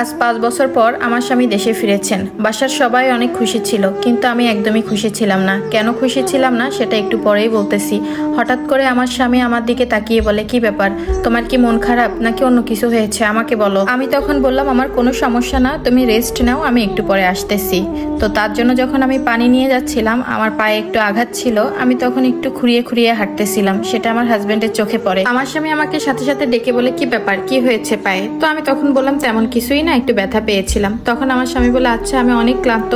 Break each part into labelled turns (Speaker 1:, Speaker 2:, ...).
Speaker 1: আজ 5 বছর পর আমার স্বামী দেশে ফিরেছেন। বাসার সবাই অনেক খুশি ছিল, কিন্তু আমি একদমই খুশি ছিলাম না। কেন খুশি ছিলাম না সেটা একটু পরেই বলতেছি। হঠাৎ করে আমার স্বামী আমার দিকে তাকিয়ে বলে, কি ব্যাপার, তোমার কি মন খারাপ নাকি অন্য কিছু হয়েছে, আমাকে বলো। আমি তখন বললাম, আমার কোনো সমস্যা না, তুমি রেস্ট নাও, আমি একটু পরে আসতেছি। তো তার জন্য যখন আমি পানি নিয়ে যাচ্ছিলাম, আমার পায়ে একটু আঘাত ছিল, আমি তখন একটু খুঁড়িয়ে খুঁড়িয়ে হাঁটতেছিলাম। সেটা আমার হাজবেন্ডের চোখে পড়ে। আমার স্বামী আমাকে সাথে সাথে ডেকে বলে, কি ব্যাপার, কি হয়েছে পায়ে? তো আমি তখন বললাম, তেমন কিছুই না, একটু ব্যথা পেয়েছিলাম। তখন আমার স্বামী বলে, আচ্ছা আমি অনেক ক্লান্ত,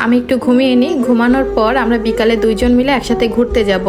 Speaker 1: আমি একটু ঘুমিয়ে নিই, ঘুমানোর পর আমরা বিকালে দুইজন মিলে একসাথে ঘুরতে যাব।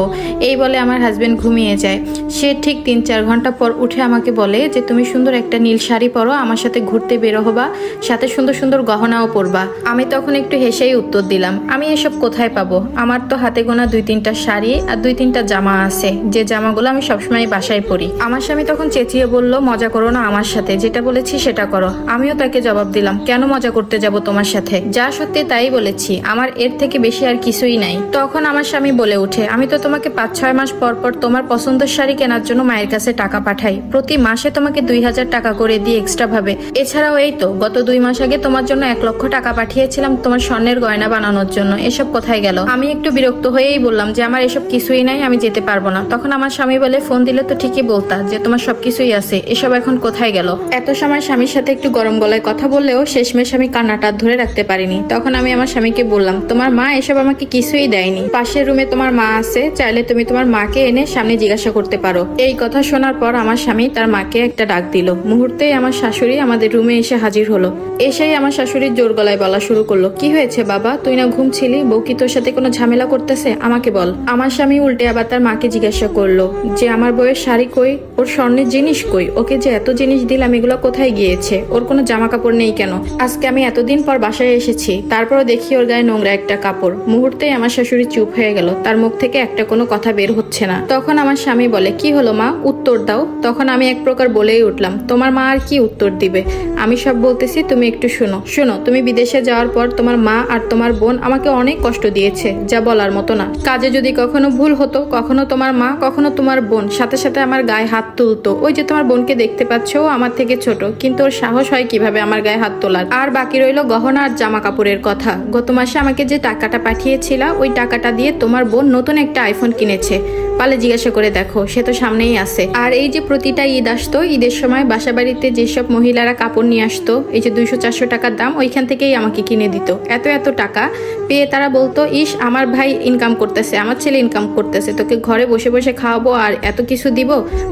Speaker 1: এই বলে আমার হাজবেন্ড ঘুমিয়ে যায়। সে ঠিক 3-4 ঘন্টা পর উঠে আমাকে বলে যে, তুমি সুন্দর একটা নীল শাড়ি পরো, আমার সাথে ঘুরতে বেরো হবা, সাথে সুন্দর সুন্দর গহনাও পরবা। আমি তখন একটু হেসেই উত্তর দিলাম, আমি এসব কোথায় পাবো? আমার তো হাতে গোনা 2-3টা শাড়ি আর 2-3টা জামা আছে, যে জামাগুলো আমি সবসময় বাসায় পরি। আমার স্বামী তখন চেঁচিয়ে বলল, মজা করো না আমার সাথে, যেটা বলেছি সেটা করো। আমিও তাকে জবাব দিলাম, কেন মজা করতে যাব তোমার সাথে? যা সত্যি তাই বলেছি, আমার এর থেকে বেশি আর কিছুই নাই। তখন আমার স্বামী বলে উঠে, আমি তো তোমাকে 5-6 মাস পর পর তোমার পছন্দের শাড়ি কেনার জন্য মায়ের কাছে টাকা পাঠাই, প্রতি মাসে তোমাকে 2000 টাকা করে দিই এক্সট্রা ভাবে। এছাড়াও এই তো গত 2 মাস আগে তোমার জন্য 1 লক্ষ টাকা পাঠিয়েছিলাম তোমার স্বর্ণের গয়না বানানোর জন্য, এসব কোথায় গেল? আমি একটু বিরক্ত হয়েই বললাম যে, আমার এসব কিছুই নাই, আমি যেতে পারবো না। তখন আমার স্বামী বলে, ফোন দিলে তো ঠিকই বলতা যে তোমার সবকিছুই আছে, এসব এখন কোথায় গেল? এত সময় স্বামীর সাথে একটু গরম গলায় কথা বললেও শেষমেশ আমি কান্নাটা ধরে রাখতে পারিনি। তখন আমি আমার স্বামীকে বললাম, তোমার মা এসব আমাকে কিছুই দেয়নি, পাশের রুমে তোমার মা আছে, চাইলে তুমি তোমার মাকে এনে সামনে জিজ্ঞাসা করতে পারো। এই কথা শোনার পর আমার স্বামী তার মাকে একটা ডাক দিল। মুহূর্তেই আমার শাশুড়ি আমাদের রুমে এসে হাজির হলো। এসেই আমার শাশুড়ির জোর গলায় বলা শুরু করলো, কি হয়েছে বাবা, তুই না ঘুমছিলি? বউ কি তোর সাথে কোনো ঝামেলা করতেছে, আমাকে বল। আমার স্বামী উল্টে আবার তার মাকে জিজ্ঞাসা করলো যে, আমার বউয়ের শাড়ি কই, ওর স্বর্ণের জিনিস কই, ওকে যে এত জিনিস দিলাম এগুলো কোথায় গিয়েছে, ওর কোনো জামা কাপড় নেই কেন? আজকে আমি এতদিন পর বাসায় এসেছি, তারপরও দেখি ওর গায়ে নোংরা একটা কাপড়। মুহূর্তেই আমার শাশুড়ি চুপ হয়ে গেল, তার মুখ থেকে একটা কোনো কথা বের হচ্ছে না। তখন আমার স্বামী বলে, কি হলো মা, উত্তর দাও। তখন আমি এক প্রকার বলেই উঠলাম, তোমার মা আর কি উত্তর দিবে, আমি সব বলতেছি, তুমি একটু শোনো। তুমি বিদেশে যাওয়ার পর তোমার মা আর তোমার বোন আমাকে অনেক কষ্ট দিয়েছে, যা বলার মতো না। কাজে যদি কখনো ভুল হতো, কখনো তোমার মা কখনো তোমার বোন সাথে সাথে আমার গায়ে হাত তুলতো। ওই যে তোমার বোনকে দেখতে পাচ্ছ, ও আমার থেকে ছোট, কিন্তু ওর সাহস হয় কিভাবে আমার গায়ে হাত তোলার? আর বাকি রইল গহনা আর জামা কাপড়ের কথা। গত মাসে আমাকে যে টাকাটা পাঠিয়েছিল, ওই টাকাটা দিয়ে তোমার বোন নতুন একটা আইফোন কিনেছে, পালে জিজ্ঞাসা করে দেখো, সে তো সামনেই আছে। আর এই যে প্রতিটা ঈদ আসতো, ঈদের সময় বাসা বাড়িতে যেসব মহিলারা কাপড় নিয়ে আসতো, এই যে 200-400 টাকার দাম, ওইখান থেকেই আমাকে কিনে দিত। এত টাকা পেয়ে তারা বলতো, ইস আমার ভাই ইনকাম করতেছে, আমার ছেলে ইনকাম করতেছে, তোকে ঘরে বসে বসে খাওয়াবো আর এত কিছু দিব।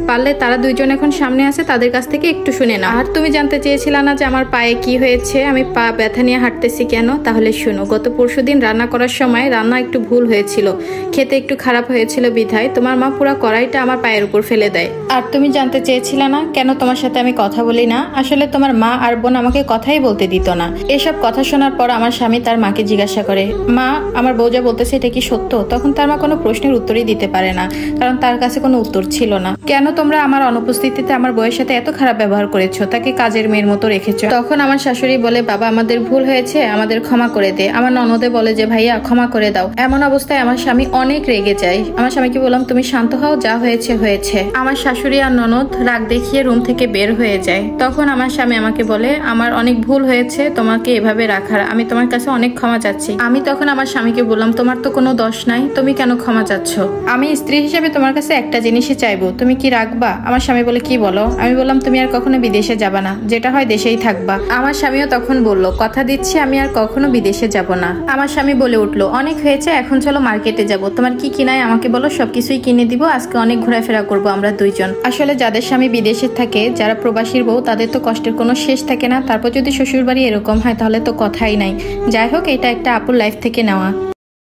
Speaker 1: পারলে তারা দুইজন এখন সামনে আছে, তাদের কাছ থেকে একটু শুনে না। আর তুমি জানতে চেয়েছিলে না যে আমার পায়ে কি হয়েছে, আমি পা ব্যথা নিয়ে হাঁটতেছি কেন? তাহলে শুনো, গত পরশুদিন রান্না করার সময় রান্না একটু ভুল হয়েছিল, খেতে একটু খারাপ হয়েছিল বিধায় তোমার মা পুরো কড়াইটা আমার পায়ের উপর ফেলে দেয়। আর তুমি জানতে চেয়েছিলে না কেন তোমার সাথে আমি কথা বলি না? আসলে তোমার মা আর বোন আমাকে কথাই বলতে দিত না। এসব কথা শোনার পর আমার স্বামী তার মাকে জিজ্ঞাসা করে, মা আমার বউ যা বলতেছে এটা কি সত্য? তখন তার মা কোনো প্রশ্নের উত্তরই দিতে পারে না, কারণ তার কাছে কোনো উত্তর ছিল না। কেন তোমরা আমার অনুপস্থিতিতে আমার বউয়ের সাথে এত খারাপ ব্যবহার করেছো, তাকে কাজের মেয়ের মতো রেখেছো? তখন আমার শাশুড়ি বলে, বাবা আমাদের ভুল হয়েছে, আমাদের ক্ষমা করে দে। আমার ননদে বলে যে, ভাইয়া ক্ষমা করে দাও। এমন অবস্থায় আমার স্বামী অনেক রেগে যায়। আমার স্বামীকে বললাম, তুমি শান্ত হও, যা হয়েছে হয়েছে। আমার শাশুড়ি আর ননদ রাগ দেখিয়ে রুম থেকে বের হয়ে যায়। তখন আমার স্বামী আমাকে বলে, আমার অনেক ভুল হয়েছে তোমাকে এভাবে রাখার, আমি তোমার কাছে অনেক ক্ষমা চাচ্ছি। আমি তখন আমার স্বামীকে বললাম, তোমার তো কোনো দোষ নাই, তুমি কেন ক্ষমা চাচ্ছ? আমি স্ত্রী হিসেবে তোমার কাছে একটা জিনিসই চাইবো, তুমি কি রাখবা? আমার স্বামী বলে, কি বলো? আমি বললাম, তুমি আর কখনো বিদেশে যাবা না, যেটা হয় দেশেই থাকবা। আমার স্বামীও তখন বলল, কথা দিচ্ছি আমি আর কখনো বিদেশে যাব না। আমার স্বামী বলে উঠলো, অনেক হয়েছে, এখন চলো মার্কেটে যাব, তোমার কি কিনাই আমাকে বলো, সবকিছুই কিনে দিব, আজকে অনেক ঘোরাফেরা করবো আমরা দুইজন। আসলে যাদের স্বামী বিদেশে থাকে, যারা প্রবাসীর বউ, তাদের তো কষ্টের কোনো শেষ থাকে না। তারপর যদি শ্বশুর বাড়ি এরকম হয় তাহলে তো কথাই নাই। যাই হোক, এটা একটা আপুর লাইফ থেকে নেওয়া।